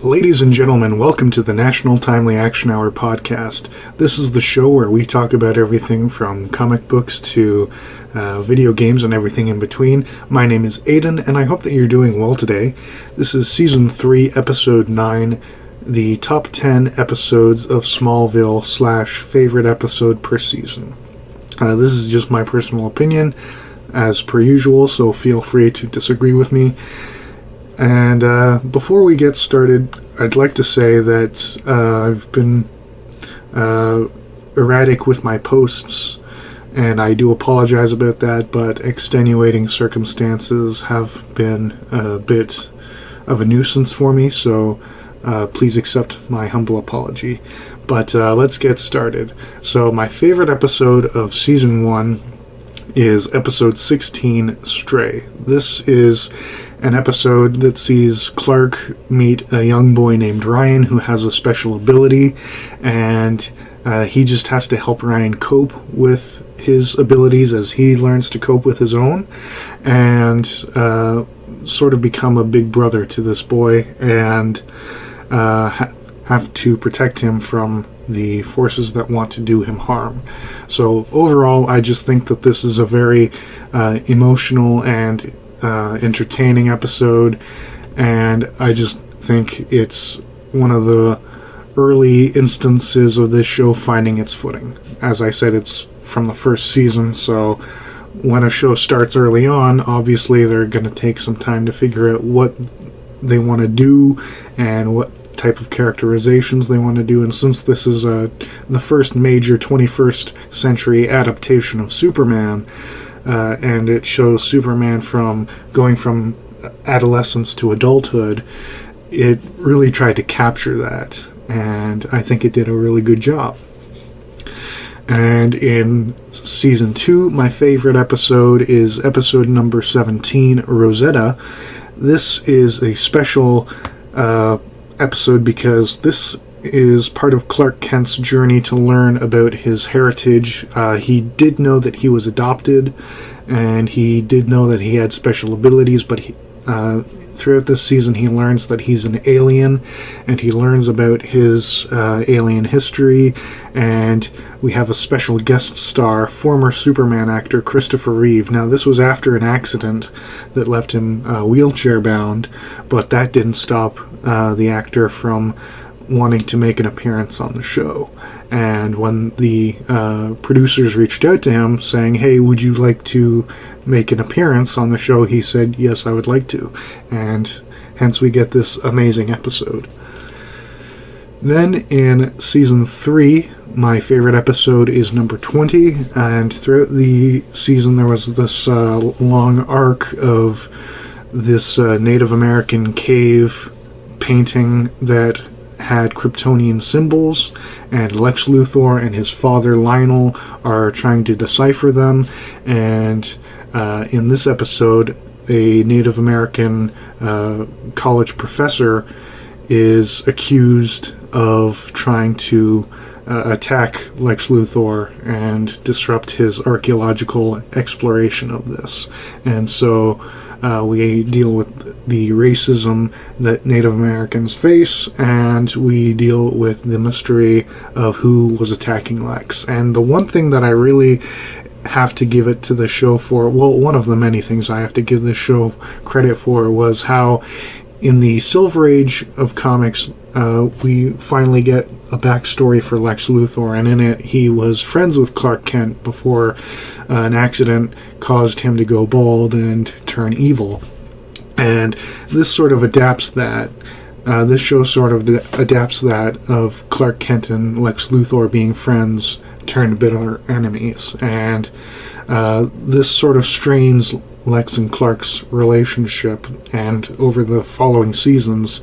Ladies and gentlemen, welcome to the National Timely Action Hour podcast. This is the show where we talk about everything from comic books to video games and everything in between. My name is Aidan, and I hope that you're doing well today. This is Season 3, Episode 9, the top 10 episodes of Smallville / favorite episode per season. This is just my personal opinion, as per usual, so feel free to disagree with me. And before we get started, I'd like to say that I've been erratic with my posts, and I do apologize about that, but extenuating circumstances have been a bit of a nuisance for me, so please accept my humble apology. But let's get started. So my favorite episode of Season 1 is Episode 16, Stray. This is an episode that sees Clark meet a young boy named Ryan who has a special ability, and he just has to help Ryan cope with his abilities as he learns to cope with his own, and sort of become a big brother to this boy, and have to protect him from the forces that want to do him harm. So overall, I just think that this is a very emotional and entertaining episode, and I just think it's one of the early instances of this show finding its footing. As I said, it's from the first season, so when a show starts early on, obviously they're going to take some time to figure out what they want to do and what type of characterizations they want to do. And since this is the first major 21st century adaptation of Superman, and it shows Superman from going from adolescence to adulthood, it really tried to capture that, and I think it did a really good job. And in Season 2, my favorite episode is episode number 17, Rosetta. This is a special episode because this is part of Clark Kent's journey to learn about his heritage. He did know that he was adopted, and he did know that he had special abilities, but throughout this season he learns that he's an alien, and he learns about his alien history, and we have a special guest star, former Superman actor Christopher Reeve. Now, this was after an accident that left him wheelchair bound, but that didn't stop the actor from wanting to make an appearance on the show. And when the producers reached out to him saying, hey, would you like to make an appearance on the show, he said, yes, I would like to. And hence we get this amazing episode. Then in Season 3, my favorite episode is number 20, and throughout the season there was this long arc of this Native American cave painting that had Kryptonian symbols, and Lex Luthor and his father Lionel are trying to decipher them, and in this episode a Native American college professor is accused of trying to attack Lex Luthor and disrupt his archaeological exploration of this. And so we deal with the racism that Native Americans face, and we deal with the mystery of who was attacking Lex. And the one thing that I really have to give it to the show for, well, one of the many things I have to give this show credit for, was how in the Silver Age of comics, we finally get a backstory for Lex Luthor, and in it he was friends with Clark Kent before an accident caused him to go bald and turn evil. And this sort of adapts that. This show sort of adapts that of Clark Kent and Lex Luthor being friends turned bitter enemies. And this sort of strains Lex and Clark's relationship, and over the following seasons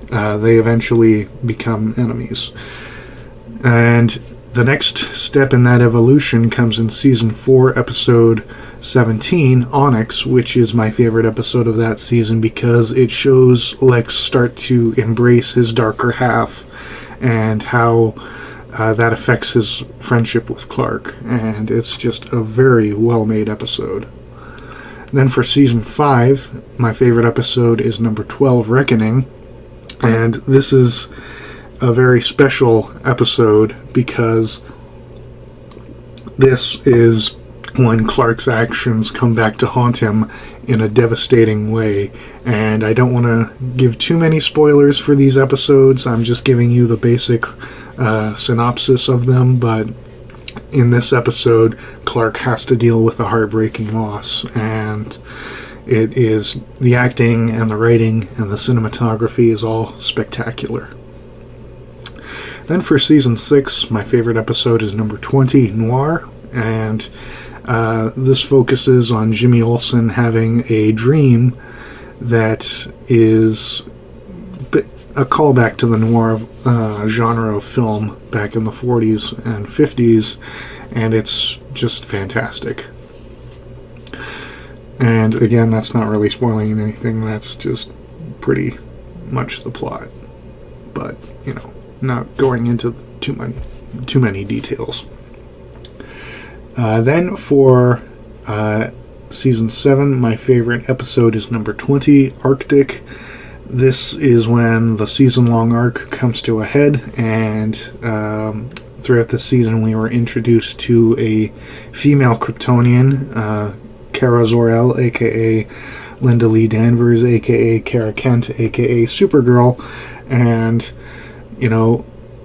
they eventually become enemies. And the next step in that evolution comes in Season 4, Episode 17, Onyx, which is my favorite episode of that season because it shows Lex start to embrace his darker half and how that affects his friendship with Clark. And it's just a very well-made episode. Then for Season 5, my favorite episode is number 12, Reckoning. And this is a very special episode because this is when Clark's actions come back to haunt him in a devastating way. And I don't want to give too many spoilers for these episodes. I'm just giving you the basic synopsis of them, but in this episode, Clark has to deal with a heartbreaking loss, and it is the acting and the writing and the cinematography is all spectacular. Then for season 6, my favorite episode is number 20, Noir, and this focuses on Jimmy Olsen having a dream that is a callback to the noir genre of film back in the 40s and 50s, and it's just fantastic. And again, that's not really spoiling anything, that's just pretty much the plot. But, not going into too many details. Then for season 7, my favorite episode is number 20, Arctic. This is when the season-long arc comes to a head, and throughout the season we were introduced to a female Kryptonian, Kara Zor-El, a.k.a. Linda Lee Danvers, a.k.a. Kara Kent, a.k.a. Supergirl, and,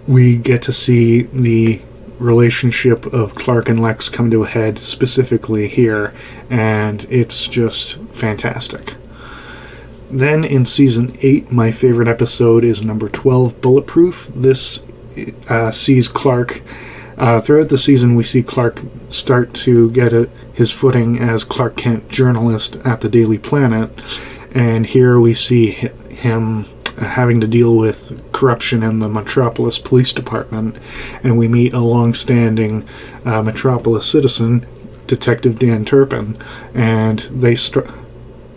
we get to see the relationship of Clark and Lex come to a head specifically here, and it's just fantastic. Then in season 8, my favorite episode is number 12, Bulletproof. This sees Clark, throughout the season we see Clark start to get his footing as Clark Kent journalist at the Daily Planet, and here we see him having to deal with corruption in the Metropolis Police Department, and we meet a long-standing Metropolis citizen, Detective Dan Turpin, and they start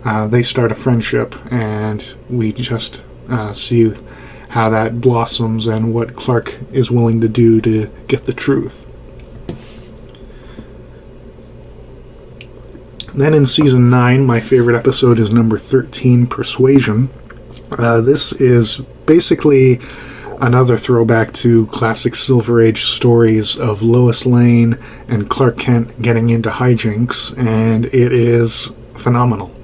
a friendship, and we just see how that blossoms and what Clark is willing to do to get the truth. Then in season 9, my favorite episode is number 13, Persuasion. This is basically another throwback to classic Silver Age stories of Lois Lane and Clark Kent getting into hijinks, and it is phenomenal.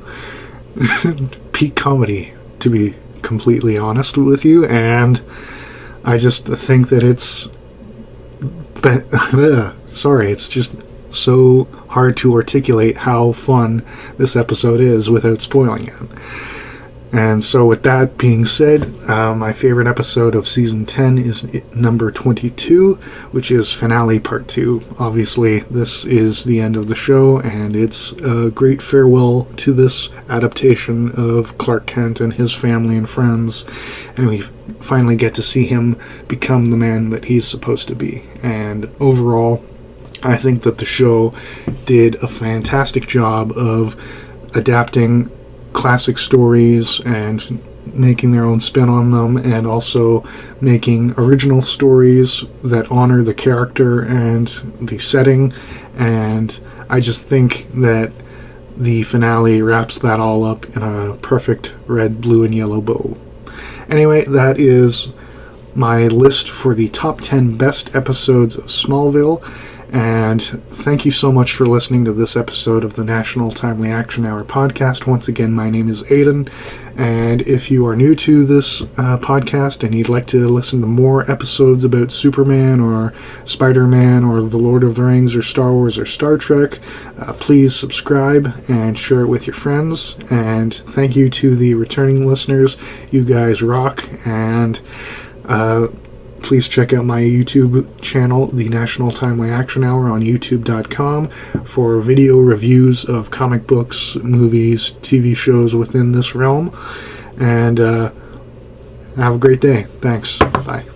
Peak comedy, to be completely honest with you, and I just think that it's it's just so hard to articulate how fun this episode is without spoiling it. And so with that being said, my favorite episode of season 10 is number 22, which is Finale Part 2. Obviously, this is the end of the show, and it's a great farewell to this adaptation of Clark Kent and his family and friends, and we finally get to see him become the man that he's supposed to be. And overall, I think that the show did a fantastic job of adapting classic stories and making their own spin on them, and also making original stories that honor the character and the setting, and I just think that the finale wraps that all up in a perfect red, blue, and yellow bow. Anyway, that is my list for the top 10 best episodes of Smallville. And thank you so much for listening to this episode of the National Timely Action Hour podcast. Once again, my name is Aidan, and if you are new to this podcast and you'd like to listen to more episodes about Superman or Spider-Man or The Lord of the Rings or Star Wars or Star Trek, please subscribe and share it with your friends. And thank you to the returning listeners. You guys rock, and please check out my YouTube channel, The National Timely Action Hour, on youtube.com for video reviews of comic books, movies, TV shows within this realm. And have a great day. Thanks. Bye.